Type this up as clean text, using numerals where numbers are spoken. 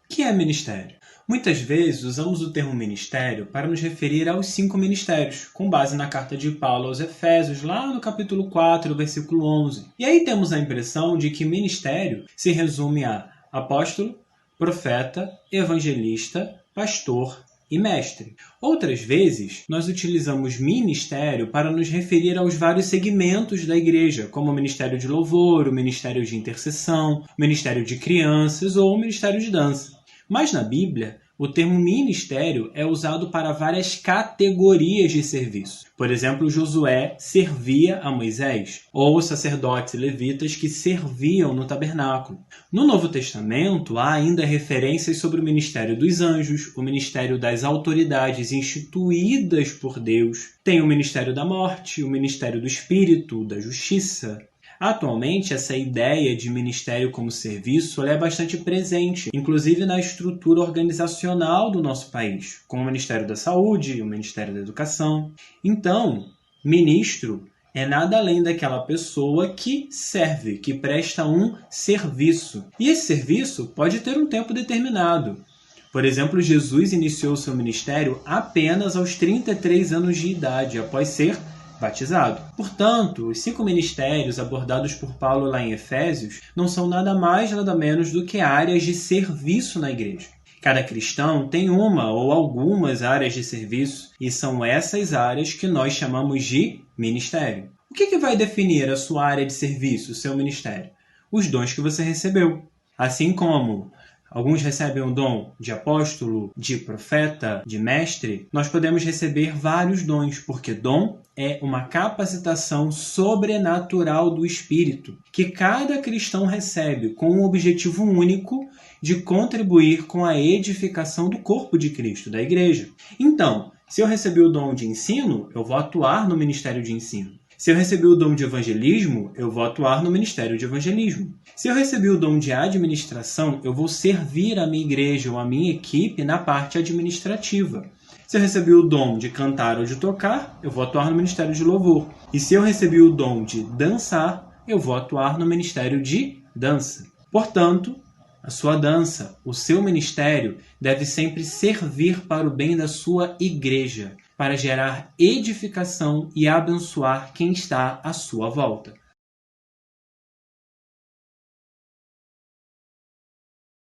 O que é ministério? Muitas vezes usamos o termo ministério para nos referir aos 5 ministérios, com base na carta de Paulo aos Efésios, lá no capítulo 4, versículo 11. E aí temos a impressão de que ministério se resume a apóstolo, profeta, evangelista, pastor e mestre. Outras vezes, nós utilizamos ministério para nos referir aos vários segmentos da igreja, como o ministério de louvor, o ministério de intercessão, o ministério de crianças ou o ministério de dança. Mas na Bíblia, o termo ministério é usado para várias categorias de serviço. Por exemplo, Josué servia a Moisés, ou os sacerdotes e levitas que serviam no tabernáculo. No Novo Testamento, há ainda referências sobre o ministério dos anjos, o ministério das autoridades instituídas por Deus, tem o ministério da morte, o ministério do espírito, da justiça. Atualmente, essa ideia de ministério como serviço é bastante presente, inclusive na estrutura organizacional do nosso país, como o Ministério da Saúde, o Ministério da Educação. Então, ministro é nada além daquela pessoa que serve, que presta um serviço. E esse serviço pode ter um tempo determinado. Por exemplo, Jesus iniciou seu ministério apenas aos 33 anos de idade, após ser batizado. Portanto, os 5 ministérios abordados por Paulo lá em Efésios não são nada mais, nada menos do que áreas de serviço na igreja. Cada cristão tem uma ou algumas áreas de serviço e são essas áreas que nós chamamos de ministério. O que vai definir a sua área de serviço, o seu ministério? Os dons que você recebeu. Assim como alguns recebem o dom de apóstolo, de profeta, de mestre, nós podemos receber vários dons, porque dom é uma capacitação sobrenatural do Espírito, que cada cristão recebe com um objetivo único de contribuir com a edificação do corpo de Cristo, da igreja. Então, se eu recebi o dom de ensino, eu vou atuar no ministério de ensino. Se eu recebi o dom de evangelismo, eu vou atuar no ministério de evangelismo. Se eu recebi o dom de administração, eu vou servir a minha igreja ou a minha equipe na parte administrativa. Se eu recebi o dom de cantar ou de tocar, eu vou atuar no ministério de louvor. E se eu recebi o dom de dançar, eu vou atuar no ministério de dança. Portanto, a sua dança, o seu ministério, deve sempre servir para o bem da sua igreja, para gerar edificação e abençoar quem está à sua volta.